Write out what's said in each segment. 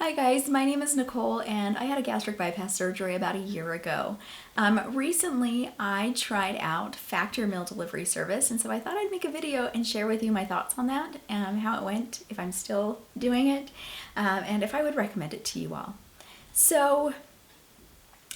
Hi guys, my name is Nicole and I had a gastric bypass surgery about a year ago. Recently I tried out Factor Meal Delivery Service, and so I thought I'd make a video and share with you my thoughts on that, how it went, if I'm still doing it, and if I would recommend it to you all. So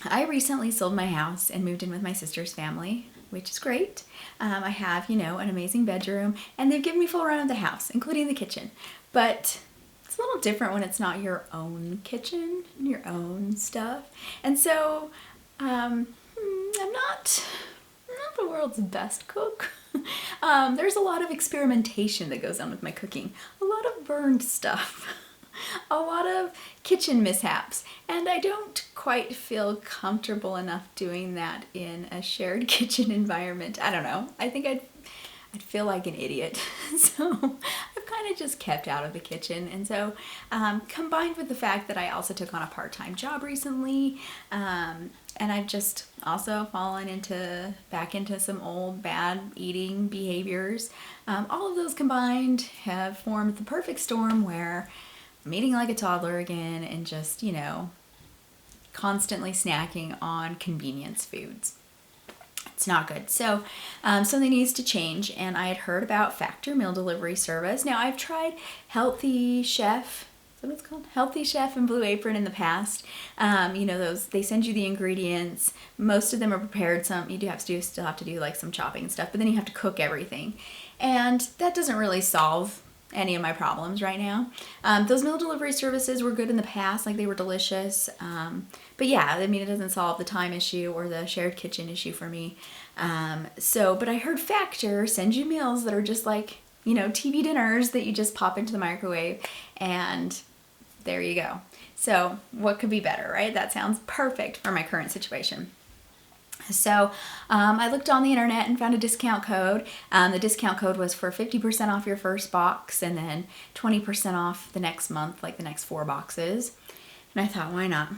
I recently sold my house and moved in with my sister's family, which is great. I have, an amazing bedroom, and they've given me full run of the house, including the kitchen. But it's a little different when it's not your own kitchen, your own stuff. And so I'm not the world's best cook. There's a lot of experimentation that goes on with my cooking, a lot of burned stuff. A lot of kitchen mishaps, and I don't quite feel comfortable enough doing that in a shared kitchen environment. I don't know. I think I'd feel like an idiot. So I've kind of just kept out of the kitchen. And so combined with the fact that I also took on a part-time job recently, and I've just also fallen back into some old bad eating behaviors, all of those combined have formed the perfect storm where I'm eating like a toddler again and just, constantly snacking on convenience foods. It's not good. So something needs to change, and I had heard about Factor Meal Delivery Service. Now I've tried Healthy Chef, is that what it's called? Healthy Chef and Blue Apron in the past. Those, they send you the ingredients. Most of them are prepared. Some you still have to do like some chopping and stuff, but then you have to cook everything. And that doesn't really solve any of my problems right now. Those meal delivery services were good in the past, like they were delicious. But yeah, I mean, it doesn't solve the time issue or the shared kitchen issue for me. But I heard Factor sends you meals that are just like, TV dinners that you just pop into the microwave and there you go. So what could be better, right? That sounds perfect for my current situation. So I looked on the internet and found a discount code. The discount code was for 50% off your first box and then 20% off the next month, like the next 4 boxes. And I thought, why not?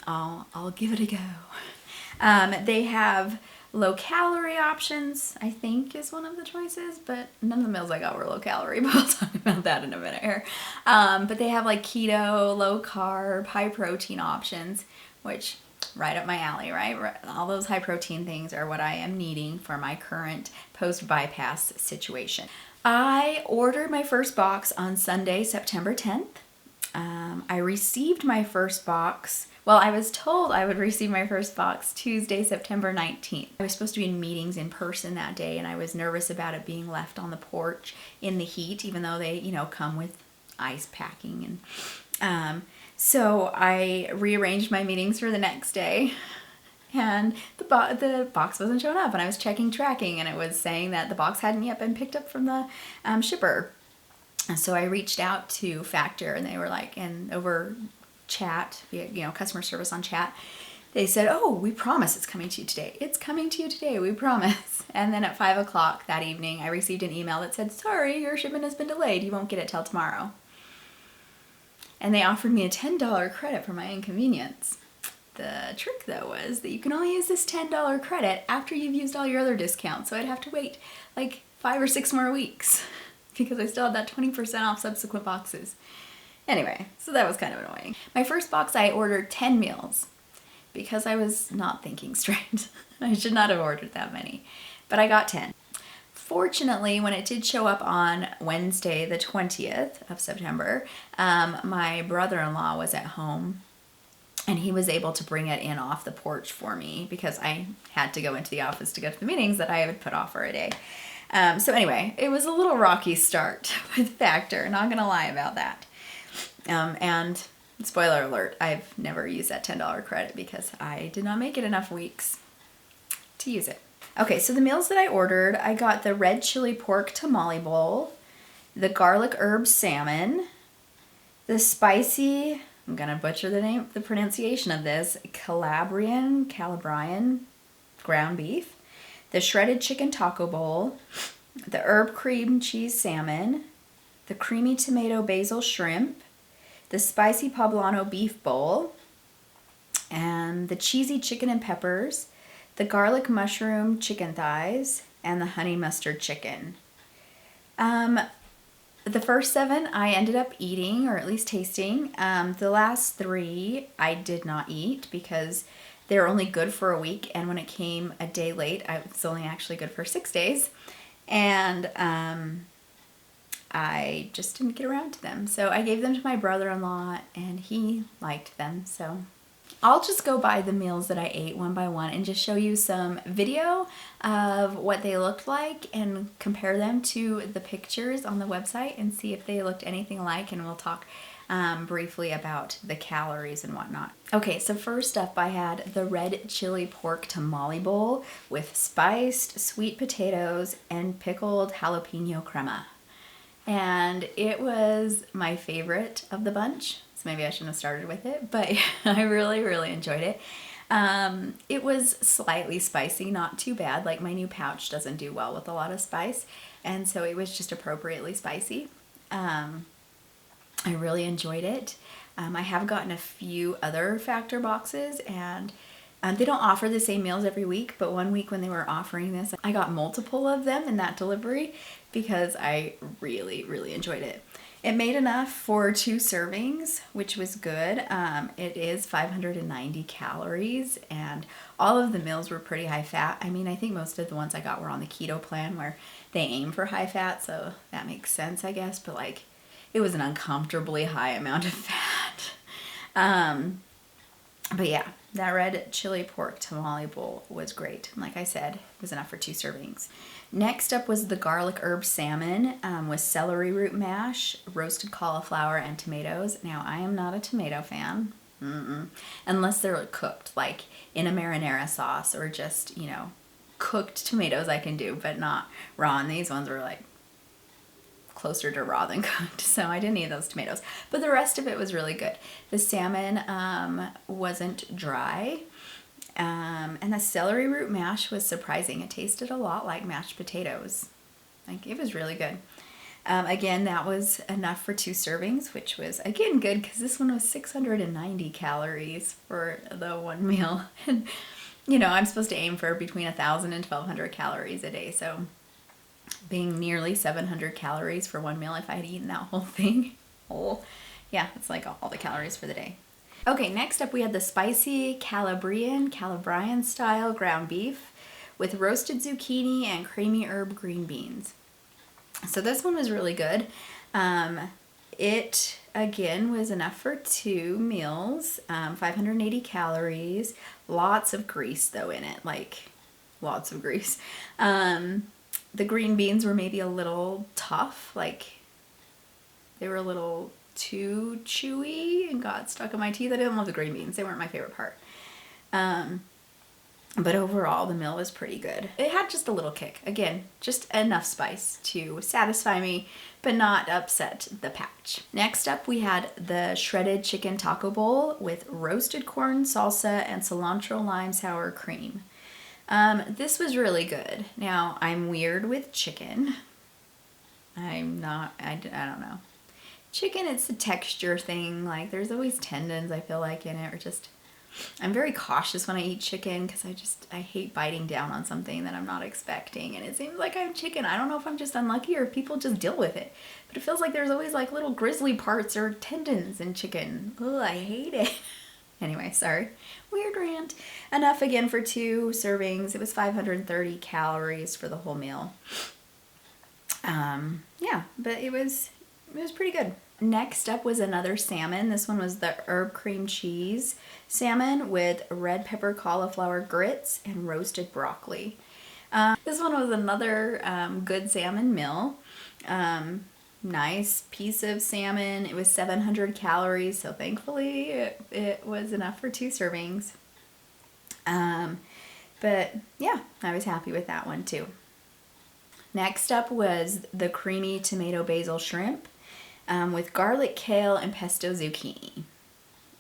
I'll give it a go. They have low calorie options, I think is one of the choices, but none of the meals I got were low calorie, but I'll talk about that in a minute here. But they have like keto, low carb, high protein options, which right up my alley, right? All those high protein things are what I am needing for my current post-bypass situation. I ordered my first box on Sunday, September 10th. I received my first box, I was told I would receive my first box Tuesday, September 19th. I was supposed to be in meetings in person that day, and I was nervous about it being left on the porch in the heat, even though they, come with ice packing. And so I rearranged my meetings for the next day, and the box wasn't showing up, and I was checking tracking, and it was saying that the box hadn't yet been picked up from the shipper. And so I reached out to Factor, and they were like, and over chat, customer service on chat, they said, "Oh, we promise it's coming to you today. It's coming to you today, we promise." And then at 5 o'clock that evening, I received an email that said, "Sorry, your shipment has been delayed. You won't get it till tomorrow." And they offered me a $10 credit for my inconvenience. The trick, though, was that you can only use this $10 credit after you've used all your other discounts. So I'd have to wait like 5 or 6 more weeks because I still had that 20% off subsequent boxes. Anyway, so that was kind of annoying. My first box, I ordered 10 meals because I was not thinking straight. I should not have ordered that many, but I got 10. Fortunately, when it did show up on Wednesday, the 20th of September, my brother-in-law was at home, and he was able to bring it in off the porch for me because I had to go into the office to go to the meetings that I would put off for a day. So anyway, it was a little rocky start with Factor, not gonna lie about that. And spoiler alert, I've never used that $10 credit because I did not make it enough weeks to use it. Okay, so the meals that I ordered, I got the red chili pork tamale bowl, the garlic herb salmon, the spicy, I'm gonna butcher the pronunciation of this, Calabrian ground beef, the shredded chicken taco bowl, the herb cream cheese salmon, the creamy tomato basil shrimp, the spicy poblano beef bowl, and the cheesy chicken and peppers, the garlic mushroom chicken thighs, and the honey mustard chicken. The first 7 I ended up eating, or at least tasting. The last 3 I did not eat because they were only good for a week, and when it came a day late, it was only actually good for 6 days. And I just didn't get around to them. So I gave them to my brother-in-law, and he liked them. So I'll just go by the meals that I ate one by one and just show you some video of what they looked like and compare them to the pictures on the website and see if they looked anything alike, and we'll talk briefly about the calories and whatnot. Okay, so first up I had the red chili pork tamale bowl with spiced sweet potatoes and pickled jalapeno crema. And it was my favorite of the bunch. So maybe I shouldn't have started with it, but I really, really enjoyed it. It was slightly spicy, not too bad. Like, my new pouch doesn't do well with a lot of spice, and so it was just appropriately spicy. I really enjoyed it. I have gotten a few other Factor boxes, and they don't offer the same meals every week, but one week when they were offering this, I got multiple of them in that delivery because I really, really enjoyed it. It made enough for 2 servings, which was good. It is 590 calories, and all of the meals were pretty high fat. I mean, I think most of the ones I got were on the keto plan where they aim for high fat, so that makes sense, I guess, but like, it was an uncomfortably high amount of fat. But yeah, that red chili pork tamale bowl was great. Like I said, it was enough for 2 servings. Next up was the garlic herb salmon with celery root mash, roasted cauliflower, and tomatoes. Now, I am not a tomato fan, unless they're cooked, like in a marinara sauce, or just, you know, cooked tomatoes I can do, but not raw. And these ones were like closer to raw than cooked, so I didn't eat those tomatoes. But the rest of it was really good. The salmon wasn't dry. And the celery root mash was surprising. It tasted a lot like mashed potatoes. Like, it was really good. Again, that was enough for 2 servings, which was, again, good because this one was 690 calories for the one meal. And, you know, I'm supposed to aim for between 1,000 and 1,200 calories a day, so being nearly 700 calories for one meal if I had eaten that whole thing. Oh, yeah, it's like all the calories for the day. Okay, next up we had the spicy Calabrian style ground beef with roasted zucchini and creamy herb green beans. So this one was really good. It, again, was enough for 2 meals, 580 calories, lots of grease though in it, like lots of grease. The green beans were maybe a little tough, like they were a little too chewy and got stuck in my teeth. I didn't love the green beans. They weren't my favorite part. But overall, the meal was pretty good. It had just a little kick. Again, just enough spice to satisfy me, but not upset the pouch. Next up, we had the shredded chicken taco bowl with roasted corn, salsa, and cilantro lime sour cream. This was really good. Now, I'm weird with chicken. I don't know. Chicken, it's a texture thing. Like, there's always tendons, I feel like, in it, or just, I'm very cautious when I eat chicken because I hate biting down on something that I'm not expecting, and it seems like I'm chicken. I don't know if I'm just unlucky or if people just deal with it, but it feels like there's always like little grisly parts or tendons in chicken. Ugh, I hate it. Anyway, sorry. Weird rant. Enough again for 2 servings. It was 530 calories for the whole meal. Yeah, but it was pretty good. Next up was another salmon. This one was the herb cream cheese salmon with red pepper cauliflower grits and roasted broccoli. This one was another good salmon meal. Nice piece of salmon. It was 700 calories, so thankfully it was enough for 2 servings. But yeah, I was happy with that one too. Next up was the creamy tomato basil shrimp with garlic, kale, and pesto zucchini.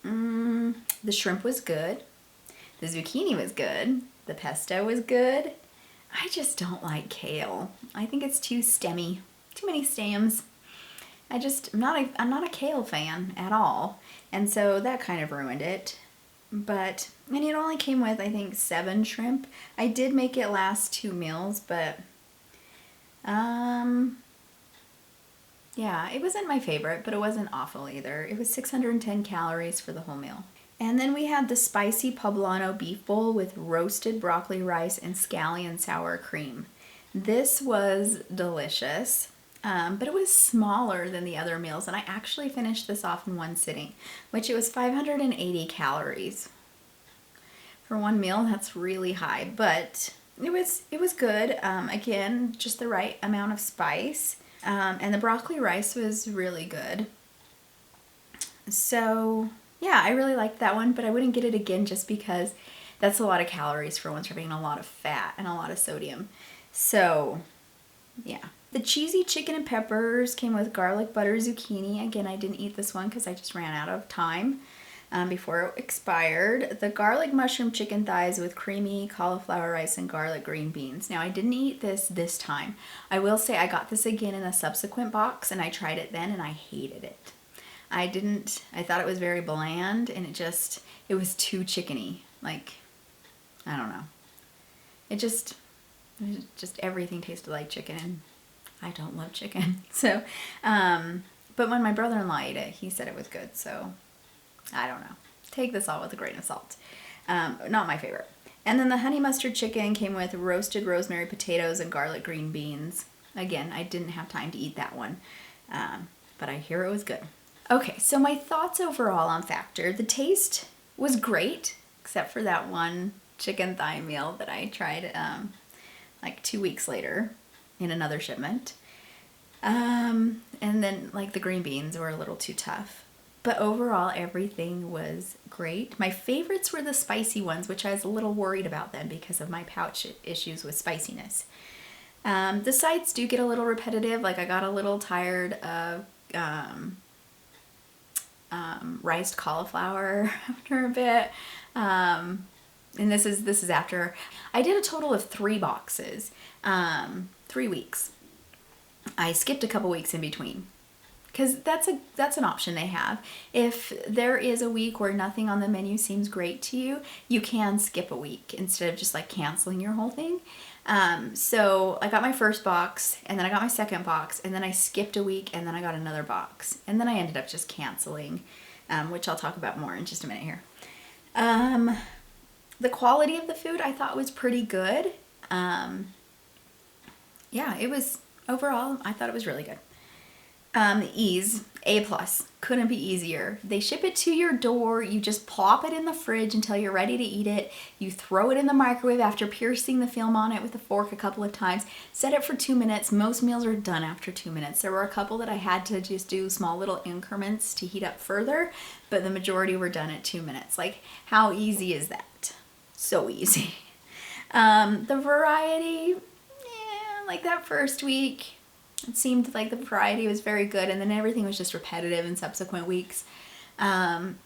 The shrimp was good. The zucchini was good. The pesto was good. I just don't like kale. I think it's too stemmy. Too many stems. I'm not a kale fan at all. And so that kind of ruined it. But, and it only came with, I think, 7 shrimp. I did make it last 2 meals, but, yeah, Yeah, it wasn't my favorite, but it wasn't awful either. It was 610 calories for the whole meal. And then we had the spicy poblano beef bowl with roasted broccoli rice and scallion sour cream. This was delicious, but it was smaller than the other meals, and I actually finished this off in one sitting, which it was 580 calories. For one meal, that's really high, but it was good. Again, just the right amount of spice. And the broccoli rice was really good. So yeah, I really liked that one, but I wouldn't get it again just because that's a lot of calories for one serving and a lot of fat and a lot of sodium. So yeah. The cheesy chicken and peppers came with garlic butter zucchini. Again, I didn't eat this one because I just ran out of time before it expired. The garlic mushroom chicken thighs with creamy cauliflower rice and garlic green beans. Now, I didn't eat this time. I will say I got this again in a subsequent box, and I tried it then, and I hated it. I thought it was very bland, and it was too chickeny. Like, I don't know. It just everything tasted like chicken, and I don't love chicken. So, but when my brother-in-law ate it, he said it was good, so I don't know. Take this all with a grain of salt. Not my favorite. And then the honey mustard chicken came with roasted rosemary potatoes and garlic green beans. Again, I didn't have time to eat that one, but I hear it was good. Okay, so my thoughts overall on Factor. The taste was great, except for that one chicken thigh meal that I tried like 2 weeks later in another shipment. And then like the green beans were a little too tough. But overall, everything was great. My favorites were the spicy ones, which I was a little worried about them because of my pouch issues with spiciness. The sides do get a little repetitive. Like I got a little tired of riced cauliflower after a bit. And this is after I did a total of 3 boxes, 3 weeks. I skipped a couple weeks in between. Because that's an option they have. If there is a week where nothing on the menu seems great to you, you can skip a week instead of just like canceling your whole thing. So I got my first box, and then I got my second box, and then I skipped a week, and then I got another box. And then I ended up just canceling, which I'll talk about more in just a minute here. The quality of the food I thought was pretty good. Yeah, it was, overall, I thought it was really good. Ease, A+, couldn't be easier. They ship it to your door, you just plop it in the fridge until you're ready to eat it, you throw it in the microwave after piercing the film on it with a fork a couple of times, set it for 2 minutes. Most meals are done after 2 minutes. There were a couple that I had to just do small little increments to heat up further, but the majority were done at 2 minutes. Like, how easy is that? So easy. The variety, yeah, like that first week, it seemed like the variety was very good, and then everything was just repetitive in subsequent weeks. 1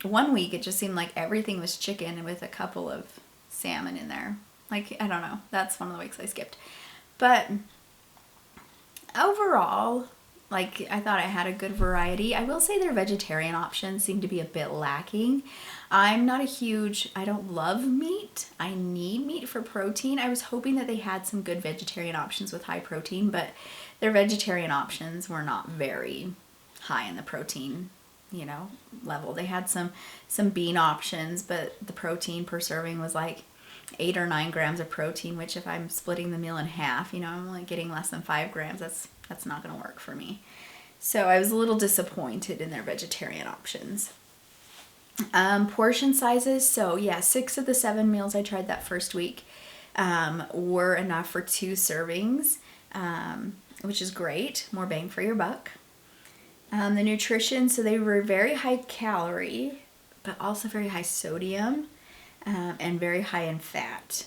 week, it just seemed like everything was chicken with a couple of salmon in there. Like, I don't know. That's one of the weeks I skipped. But overall, like, I thought I had a good variety. I will say their vegetarian options seem to be a bit lacking. I don't love meat. I need meat for protein. I was hoping that they had some good vegetarian options with high protein, but their vegetarian options were not very high in the protein, level. They had some bean options, but the protein per serving was like 8 or 9 grams of protein, which if I'm splitting the meal in half, I'm only getting less than 5 grams. That's not going to work for me. So I was a little disappointed in their vegetarian options. Portion sizes. So yeah, 6 of the 7 meals I tried that first week were enough for 2 servings, which is great. More bang for your buck. The nutrition, so they were very high calorie, but also very high sodium, and very high in fat.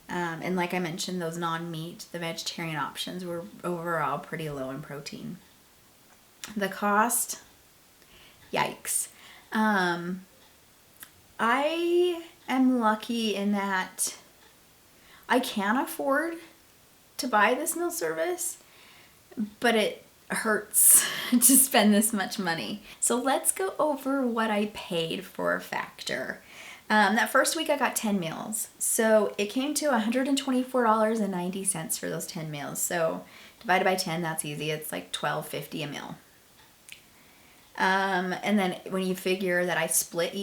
And like I mentioned, those non-meat, the vegetarian options were overall pretty low in protein. The cost, yikes. I am lucky in that I can afford to buy this meal service, but it hurts to spend this much money. So let's go over what I paid for Factor. That first week I got 10 meals. So it came to $124.90 for those 10 meals. So Divided by 10, that's easy. It's like $12.50 a meal. And then when you figure that I split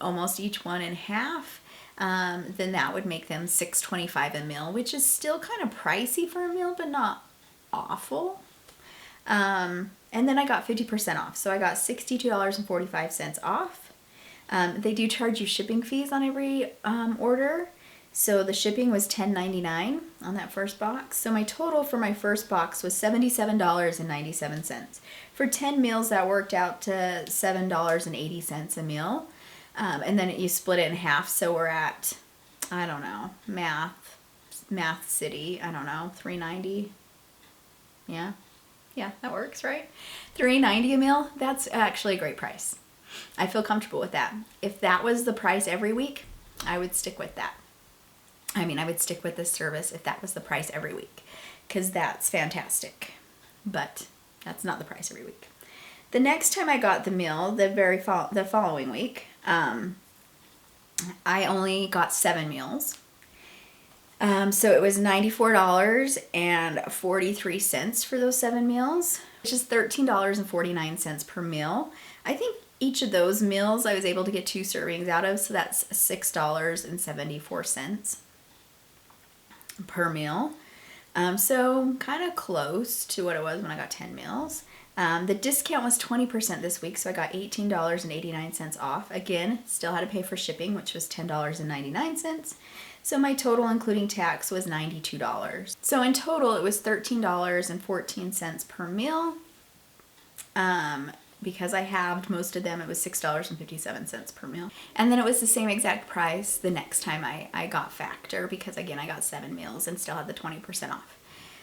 almost each one in half, then that would make them $6.25 a meal, which is still kind of pricey for a meal, but not awful. And then I got 50% off. So I got $62.45 off. They do charge you shipping fees on every order. So the shipping was $10.99 on that first box. So my total for my first box was $77.97. For 10 meals, that worked out to $7.80 a meal. And then you split it in half. So we're at, I don't know, Math City, I don't know, $3.90. Yeah, that works, right? $3.90 a meal, that's actually a great price. I feel comfortable with that. If that was the price every week, I would stick with that. I would stick with this service if that was the price every week, because that's fantastic. But that's not the price every week. The next time I got the meal, the following week, I only got 7 meals. So it was $94.43 for those 7 meals, which is $13.49 per meal. I think each of those meals I was able to get 2 servings out of, so that's $6.74 per meal. So kind of close to what it was when I got 10 meals. The discount was 20% this week, so I got $18.89 off. Again, still had to pay for shipping, which was $10.99. So my total, including tax, was $92. So in total, it was $13.14 per meal. Because I halved most of them, it was $6.57 per meal. And then it was the same exact price the next time I got Factor, because again, I got 7 meals and still had the 20% off.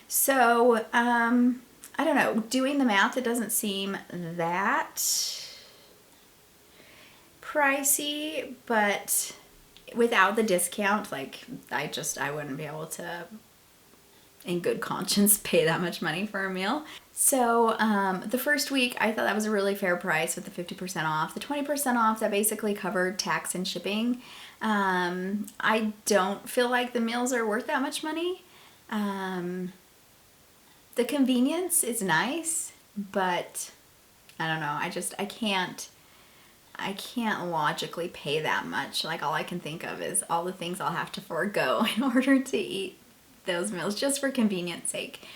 So, I don't know, doing the math, it doesn't seem that pricey, but without the discount, like, I wouldn't be able to, in good conscience, pay that much money for a meal. So the first week, I thought that was a really fair price with the 50% off. The 20% off, that basically covered tax and shipping. I don't feel like the meals are worth that much money. The convenience is nice, but I don't know. I can't logically pay that much. Like, all I can think of is all the things I'll have to forego in order to eat those meals just for convenience sake.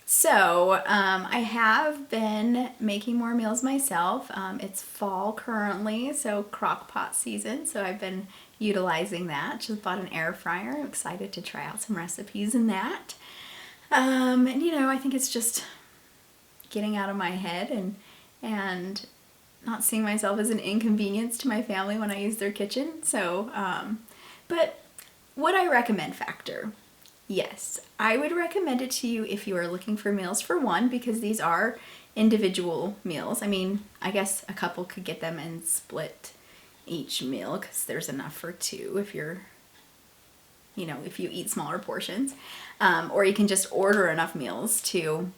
So I have been making more meals myself. It's fall currently, so crock pot season, so I've been utilizing that. Just bought an air fryer. I'm excited to try out some recipes in that. And I think it's just getting out of my head and not seeing myself as an inconvenience to my family when I use their kitchen. So, but would I recommend Factor? Yes, I would recommend it to you if you are looking for meals for one, because these are individual meals. I guess a couple could get them and split each meal because there's enough for 2 if you're, if you eat smaller portions. Or you can just order enough meals to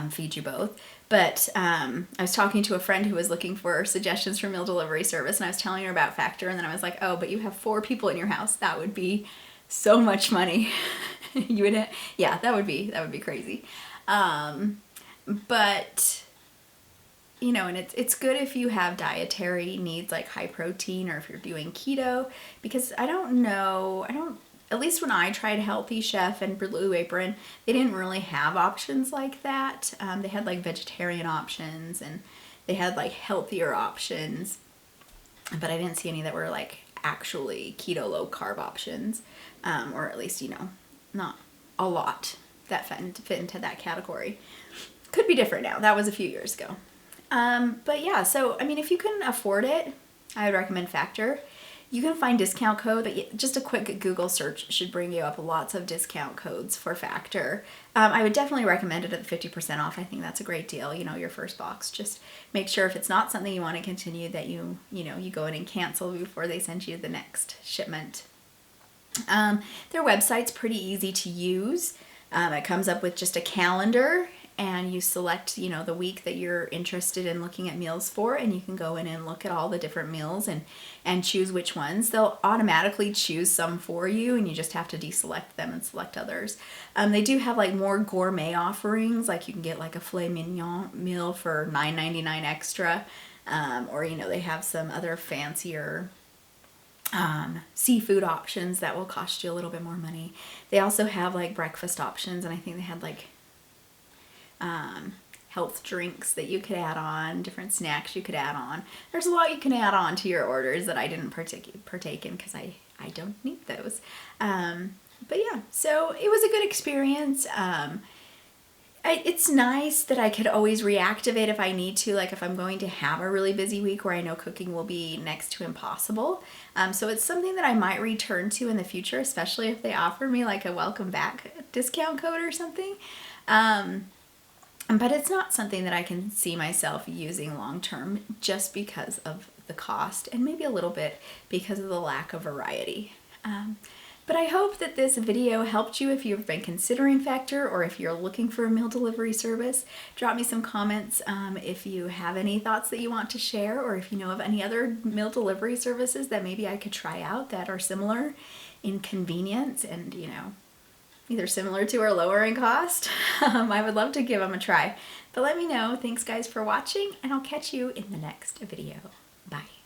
feed you both. But I was talking to a friend who was looking for suggestions for meal delivery service, and I was telling her about Factor, and then I was like, oh, but you have 4 people in your house. That would be so much money. That would be crazy. But and it's good if you have dietary needs like high protein, or if you're doing keto, because at least when I tried Healthy Chef and Blue Apron, they didn't really have options like that. They had like vegetarian options, and they had like healthier options, but I didn't see any that were like actually keto low carb options. Or at least, not a lot that fit into that category. Could be different now. That was a few years ago. But yeah, so, if you can afford it, I would recommend Factor. You can find discount code, but just a quick Google search should bring you up lots of discount codes for Factor. I would definitely recommend it at the 50% off. I think that's a great deal, your first box. Just make sure if it's not something you want to continue that you go in and cancel before they send you the next shipment. Their website's pretty easy to use. It comes up with just a calendar and you select, you know, the week that you're interested in looking at meals for, and you can go in and look at all the different meals and choose which ones. They'll automatically choose some for you, and you just have to deselect them and select others. They do have like more gourmet offerings, like you can get like a filet mignon meal for $9.99 extra, or you know, they have some other fancier seafood options that will cost you a little bit more money. They also have like breakfast options, and I think they had like health drinks that you could add on, different snacks you could add on. There's a lot you can add on to your orders that I didn't partake in because I don't need those. But yeah, so it was a good experience. It's nice that I could always reactivate if I need to, like if I'm going to have a really busy week where I know cooking will be next to impossible. So it's something that I might return to in the future, especially if they offer me like a welcome back discount code or something. But it's not something that I can see myself using long term just because of the cost, and maybe a little bit because of the lack of variety. But I hope that this video helped you if you've been considering Factor, or if you're looking for a meal delivery service. Drop me some comments if you have any thoughts that you want to share, or if you know of any other meal delivery services that maybe I could try out that are similar in convenience and, you know, either similar to or lower in cost. I would love to give them a try. But let me know. Thanks guys for watching, and I'll catch you in the next video. Bye.